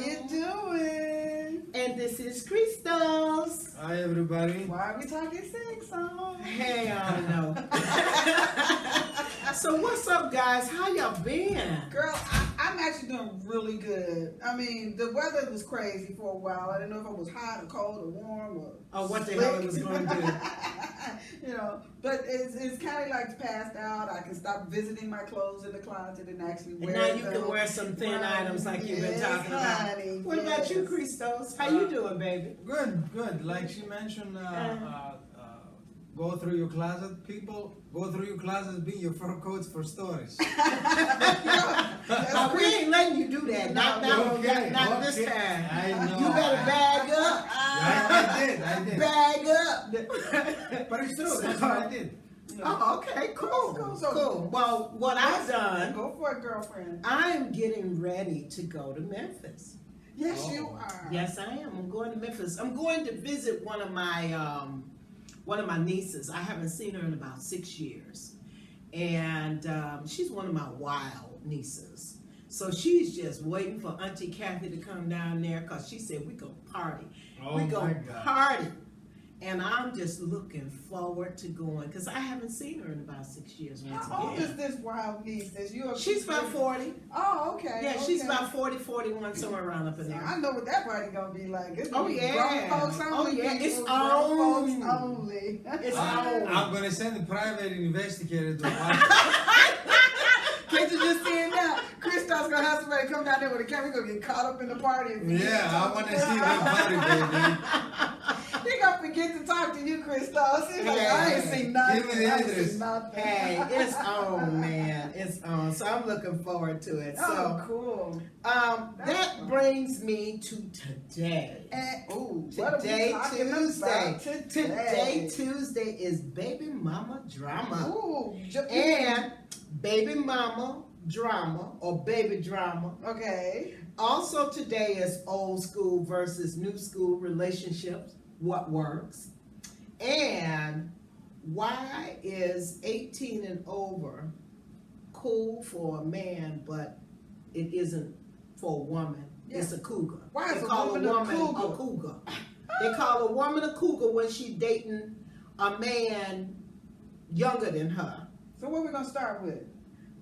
you doing? And this is Christos. Hi, everybody. Why are we talking sex on? Hell no. So what's up, guys? How y'all been? Girl, I'm actually doing really good. I mean, the weather was crazy for a while. I didn't know if it was hot or cold or warm or what the slick. hell it was going to do. You know, but it's kind of like passed out. I can stop visiting my clothes in the closet and actually wear And now you them. can wear some thin items like you've been talking honey, about. What about you, Christos? How you doing, baby? Good. Like she mentioned, go through your closet, people. Go through your closet, be your fur coats for stories. We ain't letting you do that. Not this time. I know. You better bag up. I did. Bag up. But it's true. That's what I did. Oh, okay, cool. Cool. Well, what I've done, Go for it, girlfriend. I'm getting ready to go to Memphis. Yes, you are. Yes, I am. I'm going to Memphis. I'm going to visit one of my nieces. I haven't seen her in about 6 years, and she's one of my wild nieces. So she's just waiting for Auntie Kathy to come down there because she said we gonna party. We gonna party. And I'm just looking forward to going because I haven't seen her in about 6 years. How old is this wild niece? She's about 40. Oh, okay. Yeah, she's about 40, 41, somewhere around up in there. I know what that party gonna be like. It's gonna be yeah. grown folks only. Oh, yeah. People, It's grown on. folks only. It's on. I'm gonna send a private investigator to watch. Can't you just see it now? Christop's gonna have somebody come down there with a camera. We're gonna get caught up in the party. Yeah, I want to see that party, baby. He gonna forget to talk to you, Christos. He's like, I ain't seen nothing. Give me the address. Hey, it's on, man. It's on. So I'm looking forward to it. Oh, So, cool. that brings me to today. Today, Tuesday. Today, Tuesday is Baby Mama Drama. Ooh, And Baby Mama Drama or Baby Drama. okay. Also today is old school versus new school relationships. What works? And why is 18 and over cool for a man, but it isn't for a woman? Yeah. It's a cougar. Why is they a call woman a cougar? They call a woman a cougar when she dating a man younger than her. So what we gonna start with?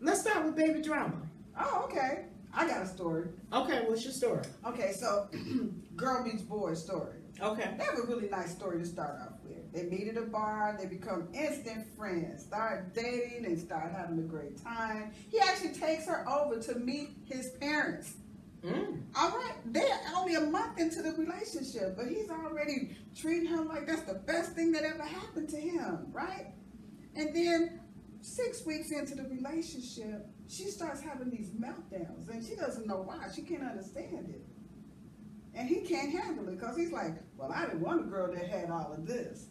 Let's start with Baby Drama. Oh, okay. I got a story. Okay, what's your story? Okay, so girl meets boy story. Okay. They have a really nice story to start off with. They meet at a bar, they become instant friends, start dating, and start having a great time. He actually takes her over to meet his parents. All right, they're only a month into the relationship, but he's already treating her like that's the best thing that ever happened to him, right? And then 6 weeks into the relationship, she starts having these meltdowns, and she doesn't know why. She can't understand it. And he can't handle it because he's like, well, I didn't want a girl that had all of this.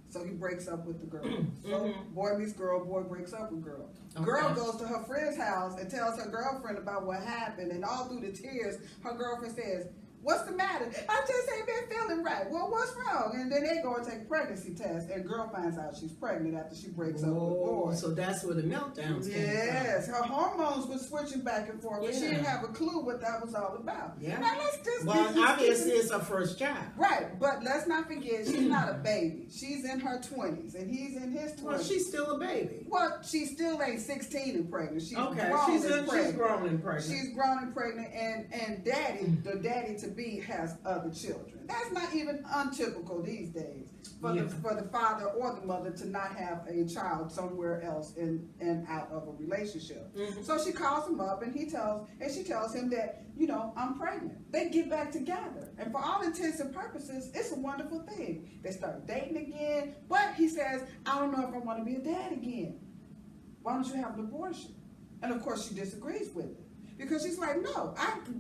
So he breaks up with the girl. So boy meets girl, boy breaks up with girl. Okay. Girl goes to her friend's house and tells her girlfriend about what happened, and all through the tears, her girlfriend says, what's the matter? I just ain't been feeling right. Well, what's wrong? And then they go and take a pregnancy test, and girl finds out she's pregnant after she breaks up with boy. So that's where the meltdowns came Yes, her hormones were switching back and forth, but she didn't have a clue what that was all about. Yeah. Now let's just obviously it's her first child. Right, but let's not forget she's not a baby. She's in her 20s, and he's in his 20s. Well, she's still a baby. Well, she still ain't 16 and pregnant. She's Okay, grown she's and pregnant. grown and pregnant. She's grown and pregnant, and the daddy to be has other children. That's not even untypical these days for the father or the mother to not have a child somewhere else and out of a relationship. So she calls him up, and she tells him that, I'm pregnant. They get back together, and for all intents and purposes, it's a wonderful thing. They start dating again, but he says, I don't know if I want to be a dad again. Why don't you have an abortion? And of course she disagrees with it, because she's like, no,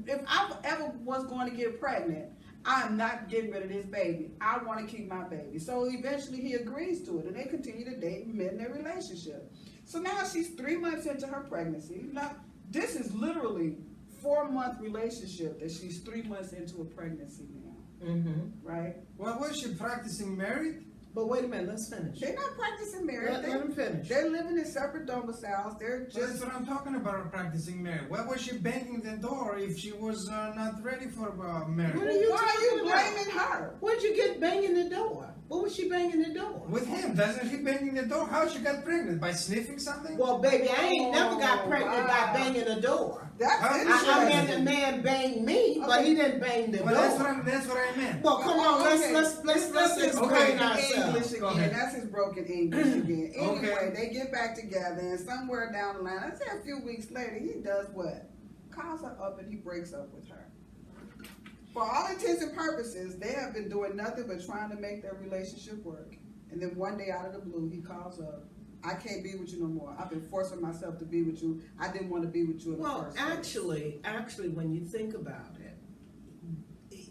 if I ever was going to get pregnant, I'm not getting rid of this baby. I want to keep my baby. So eventually he agrees to it, and they continue to date and mend their relationship. So now she's 3 months into her pregnancy. Now, this is literally 4-month relationship that she's 3 months into a pregnancy now. Right? Well, was she practicing married? But wait a minute, let's finish. They're not practicing marriage. Let him finish. They're living in separate domiciles. They're So that's just. what I'm talking about, practicing marriage. Why was she banging the door if she was not ready for marriage? What are you Why are you talking about? blaming her? Where'd you get banging the door? What was she banging the door? With him, doesn't he banging the door? How she got pregnant? By sniffing something? Well, baby, I ain't never got Oh, pregnant by wow. banging the door. That's I- I interesting. meant the man banged me, but he didn't bang the Well, door. that's what I meant. Well, come on, Okay. let's This is explain broken ourselves. English Go again. ahead. That's his broken English again. Anyway, Okay. they get back together, and somewhere down the line, let's say a few weeks later, he does what? Calls her up and he breaks up with her. For all intents and purposes, they have been doing nothing but trying to make their relationship work. And then one day out of the blue, he calls up. I can't be with you no more. I've been forcing myself to be with you. I didn't want to be with you in the Well, first place. actually, when you think about it,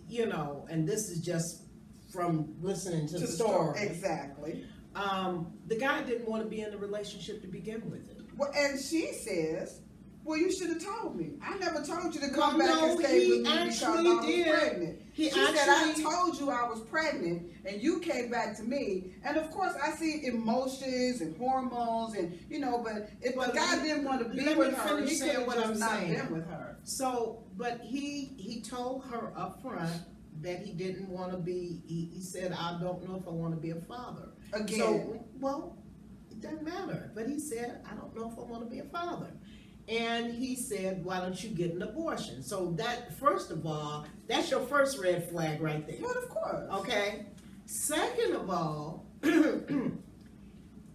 you know, and this is just from listening to the story. Exactly. The guy didn't want to be in the relationship to begin with. Well, and she says, "Well, you should have told me. I never told you to Well, come back no, and stay he with me because I actually was did. pregnant." He She said, "I actually- told you I was pregnant, and you came back to me." And of course, I see emotions and hormones, and you know. But if Well, the guy didn't want to be let me with her, finish he saying could have what just I'm not saying. been with her. So, but he told her up front that he didn't want to be. He said, "I don't know if I want to be a father." Again. So, well, it doesn't matter. But he said, "I don't know if I want to be a father." And he said, "Why don't you get an abortion?" So that, first of all, that's your first red flag right there. But of course. Okay. Second of all,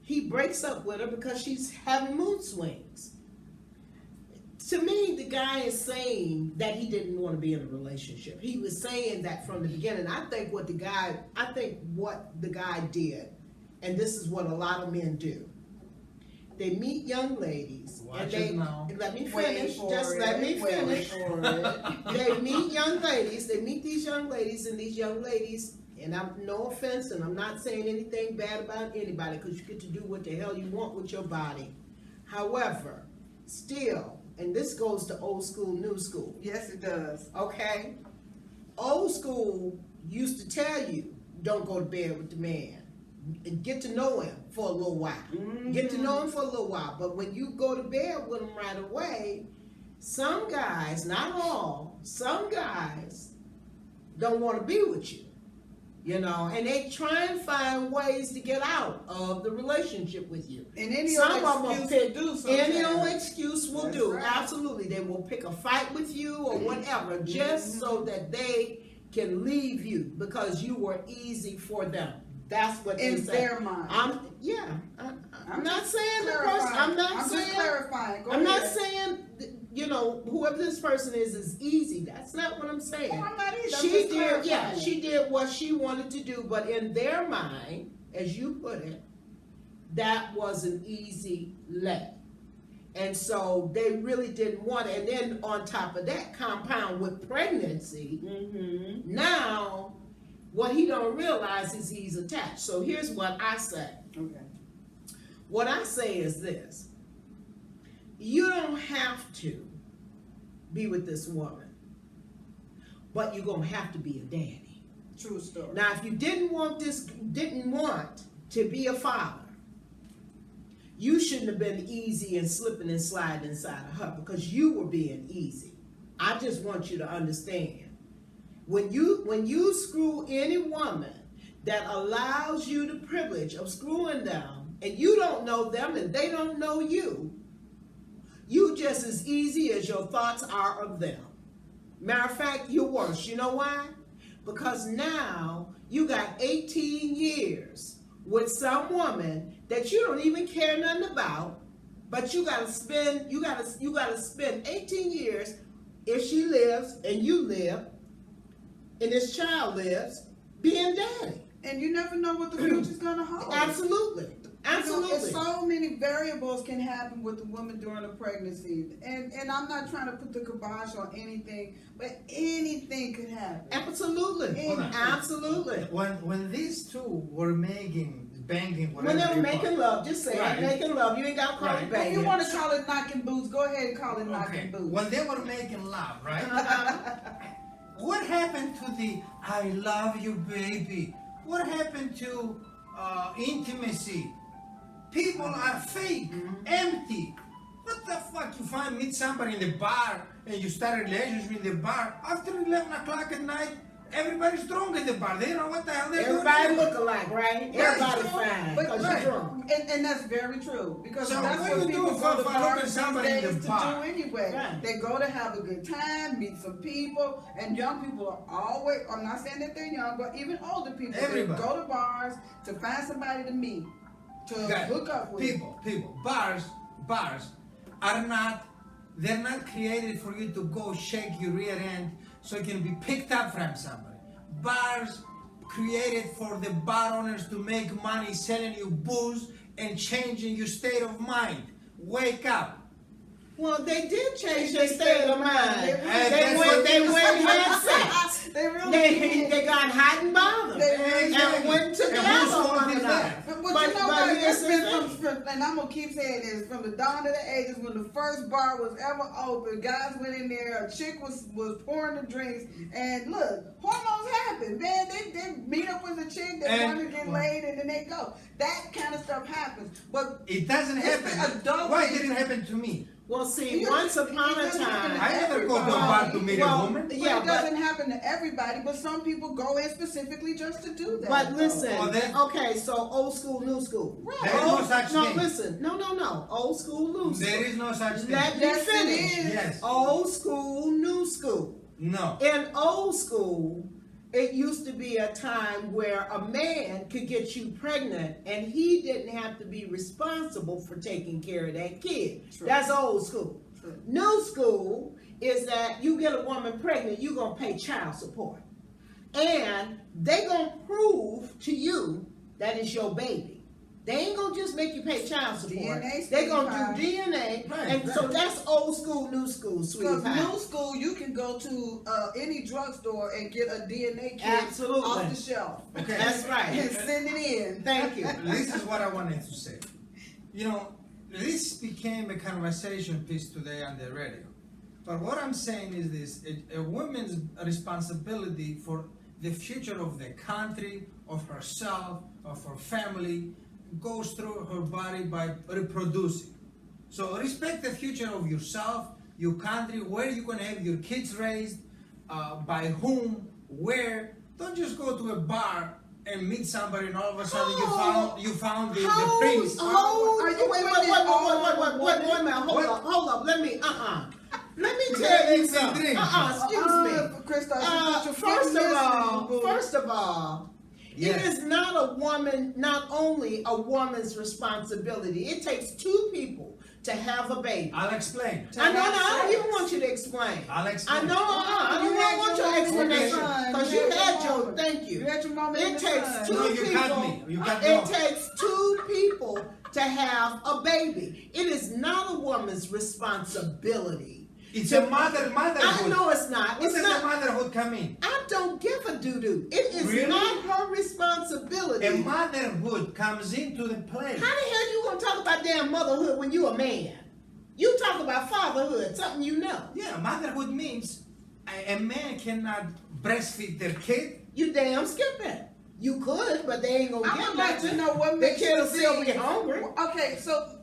he breaks up with her because she's having mood swings. To me, the guy is saying that he didn't want to be in a relationship. He was saying that from the beginning. I think what the guy did, and this is what a lot of men do. They meet young ladies, Watch and it they now. let me Wait finish. for Just it. let me Wait finish. for it. They meet young ladies. They meet these young ladies, and these young ladies. And I'm no offense, and I'm not saying anything bad about anybody, because you get to do what the hell you want with your body. However, still, and this goes to old school, new school. Yes, it does. Okay, old school used to tell you, don't go to bed with the man. And get to know him for a little while. Get to know him for a little while. But when you go to bed with him right away, some guys, not all, some guys don't want to be with you. You know, and they try and find ways to get out of the relationship with you. And any Some old of them excuse pick, will do any old sometimes. excuse will That's do. right. Absolutely. They will pick a fight with you or whatever, just so that they can leave you because you were easy for them. That's what they In say. their mind. I'm not saying the person. clarifying. I'm not I'm saying. just clarifying. Go I'm not ahead. saying. You know, whoever this person is easy. That's not what I'm saying. Oh, I'm not either. I'm She just did, yeah, clarifying. she did what she wanted to do, but in their mind, as you put it, that was an easy lay. And so they really didn't want it. And then on top of that, compound with pregnancy, now what he don't realize is he's attached. So here's what I say. Okay. What I say is this. You don't have to be with this woman, but you're gonna have to be a daddy. True story. Now, if you didn't want to be a father, you shouldn't have been easy and slipping and sliding inside of her because you were being easy. I just want you to understand. When you screw any woman that allows you the privilege of screwing them, and you don't know them and they don't know you, you just as easy as your thoughts are of them. Matter of fact, you're worse. You know why? Because now you got 18 years with some woman that you don't even care nothing about, but you gotta spend 18 years if she lives and you live and this child lives being daddy. And you never know what the future's gonna hold. Absolutely. Absolutely. You know, so many variables can happen with the woman during a pregnancy. And I'm not trying to put the kibosh on anything, but anything could happen. Absolutely. Anything. Absolutely. When these two were banging, whatever When they were you making want. love, just say Right. it, making love. You ain't got to call Right. it If banging. you want to call it knocking boots, go ahead and call it Okay. knocking boots. When they were making love, right? What happened to the "I love you, baby"? What happened to intimacy. People are fake, empty. What the fuck? You meet somebody in the bar and you start a relationship in the bar. After 11 o'clock at night, everybody's drunk at the bar. They don't know what the hell they're doing. Everybody look alike, right? Yes. Everybody fine, But because right. you're drunk. And that's very true, because So that's what what you people do go for to looking bars these somebody in days the to bar? do anyway. Right. They go to have a good time, meet some people, and young people are always, I'm not saying that they're young, but even older people, Everybody. they go to bars to find somebody to meet, to Guys, hook up with. people, bars are not, they're not created for you to go shake your rear end so you can be picked up from somebody. Bars created for the bar owners to make money selling you booze and changing your state of mind. Wake up. Well, they did change their state of mind. They They went had sex. They really They got hot and bothered They really and went together And whose fault one is another. that? But you know but what? here's It's the been thing. and I'm gonna keep saying this, from the dawn of the ages, when the first bar was ever open, guys went in there, a chick was pouring the drinks, and look, hormones happen, man. They meet up with a chick, they And- want to get laid, and then they go. That kind of stuff happens. But It doesn't It's happen. adult Why age. didn't it happen to me? Well, see, You- once upon it a doesn't happen time. I never go to a bar to meet a Well, woman. yeah, it doesn't happen to everybody, but some people go in specifically just to do that. But though. listen, Well, then- okay, so old school, new school. Right. There is no such no, thing. listen, no, old school, new school. There is no such thing. Let me Yes, it finish. is. Yes. Old school, new school. No. In old school, it used to be a time where a man could get you pregnant and he didn't have to be responsible for taking care of that kid. True. That's old school. True. New school is that you get a woman pregnant, you're going to pay child support. And they going to prove to you that it's your baby. They ain't gonna just make you pay child support. DNA They gonna certified. do DNA, Right, and so right. that's old school, new school, sweetie Because pie. new school, you can go to any drugstore and get a DNA kit Absolutely. off the shelf Okay. That's right. and send it in. Thank you. This is what I wanted to say. You know, this became a conversation piece today on the radio. But what I'm saying is this, a woman's responsibility for the future of the country, of herself, of her family, goes through her body by reproducing. So respect the future of yourself, your country, where you're gonna have your kids raised, by whom, where. Don't just go to a bar and meet somebody and all of a sudden you found the prince. Are you Wait a minute, hold up, let me tell you something. Excuse me. Krista, First of all, Yes. it is not not only a woman's responsibility. It takes two people to have a baby. I'll explain. I don't even want you to explain. I'll explain. I don't want your explanation. Because you had your, thank you. You had your moment in It the takes sun. two No, you people. got me. You got me It off. takes two people to have a baby. It is not a woman's responsibility. It's a motherhood. I know it's not. Where It's does not. the motherhood come in? I don't give a doo-doo. It is Really? not her responsibility. A motherhood comes into the play. How the hell you gonna talk about damn motherhood when you a man? You talk about fatherhood, something you know. Yeah, motherhood means a man cannot breastfeed their kid. You damn skipping. You could, but they ain't gonna I get would like to nothing. know what The makes kid you will still be think- hungry. Okay, so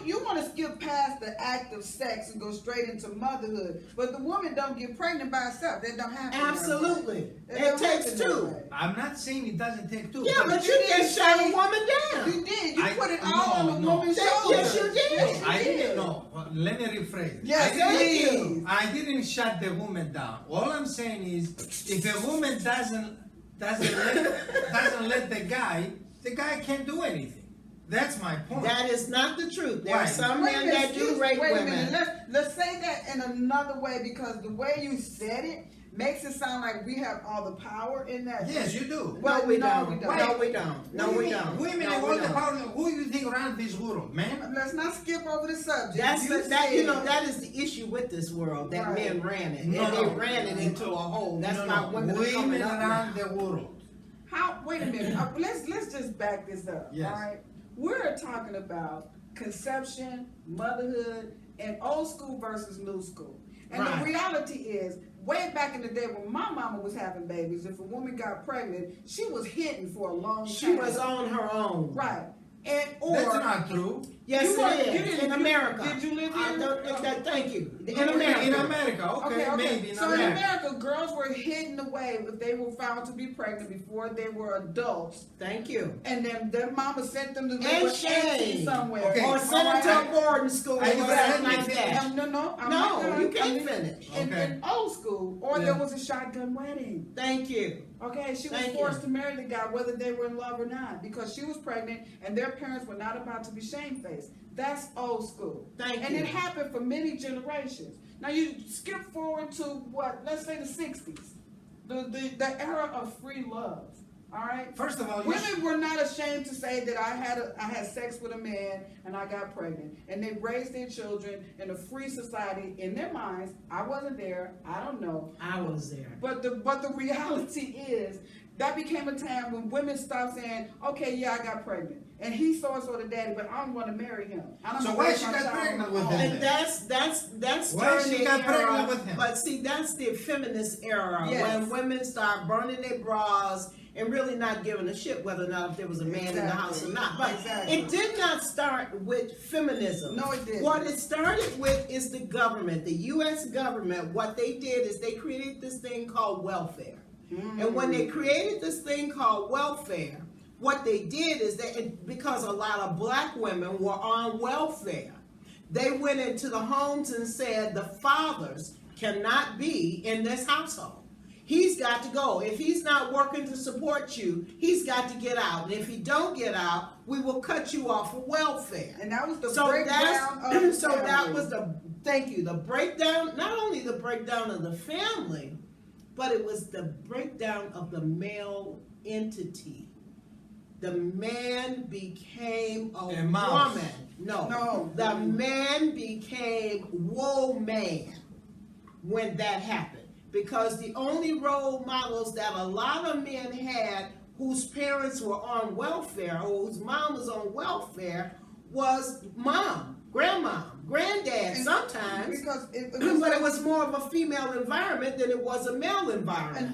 you want to skip past the act of sex and go straight into motherhood, but the woman don't get pregnant by herself. That don't happen. Absolutely. That It don't takes happen that two. way. I'm not saying it doesn't take two. Yeah, but you didn't just shut a say- woman down. You did. You I- put it no, all on the no. woman's Yes, shoulders. you did. Yes, you I did. didn't know. Let me rephrase. Yes, Thank you. please. I didn't shut the woman down. All I'm saying is, if a woman doesn't let the guy can't do anything. That's my point. That is not the truth. There Why? are some Wait a men minute, that do excuse- rape wait a women. minute. Let's say that in another way, because the way you said it makes it sound like we have all the power in that. Yes, you do. No, we No, don't. we don't. No, we don't. No, we don't. Women No, have we all the don't. power. Who you think runs this world, man? Let's not skip over the subject. That said- is the issue with this world, that Right. men ran it. No, and they no. ran it into a hole. That's not women are Women coming up around now. the world. How? Wait a minute. Let's just back this up. Yes. All right. We're talking about conception, motherhood, and old school versus new school. And Right. the reality is, way back in the day when my mama was having babies, if a woman got pregnant, she was hidden for a long time. She was on her own. Right. And or That's not true. Yes, You weren't- it you is. didn't- In America. Did you live here? Thank you. In In America. America, okay, maybe in So in America. America, girls were hidden away if they were found to be pregnant before they were adults, Thank you. and then their mama sent them to live And with auntie shame. somewhere. Okay. Or send them to a boarding school or I- something I- like that. No, I'm No, not done. you can't I mean, finish. In Okay. old school, or Yeah. there was a shotgun wedding. Thank you. Okay, she was Thank forced you. to marry the guy whether they were in love or not because she was pregnant and their parents were not about to be shamefaced. That's old school. Thank And you. it happened for many generations. Now you skip forward to what, let's say the 60s, the era of free love. All right? First of all, Women were not ashamed to say that I had sex with a man and I got pregnant. And they raised their children in a free society in their minds. I wasn't there. I don't know. I was there. But the reality is that became a time when women stopped saying, okay, yeah, I got pregnant. And he's so-and-so the daddy, but I don't want to marry him. I don't So wanna why raise she my got child pregnant on with my him? own. And that's Why during she the got era, pregnant with him? But see, that's the feminist era Yes. when women start burning their bras and really not giving a shit whether or not if there was a man in the house or not. But Exactly. it did not start with feminism. No, it didn't. What it started with is the government, the U.S. government. What they did is they created this thing called welfare. And when they created this thing called welfare, what they did is because a lot of black women were on welfare, they went into the homes and said the fathers cannot be in this household. He's got to go. If he's not working to support you, he's got to get out. And if he don't get out, we will cut you off of welfare. And that was the So breakdown of the so that family. was the breakdown, not only the breakdown of the family, but it was the breakdown of the male entity. The man became a mouse. woman. No. The man became woman when that happened. Because the only role models that a lot of men had whose parents were on welfare or whose mom was on welfare was mom, grandma, granddad And sometimes. because But it was more of a female environment than it was a male environment.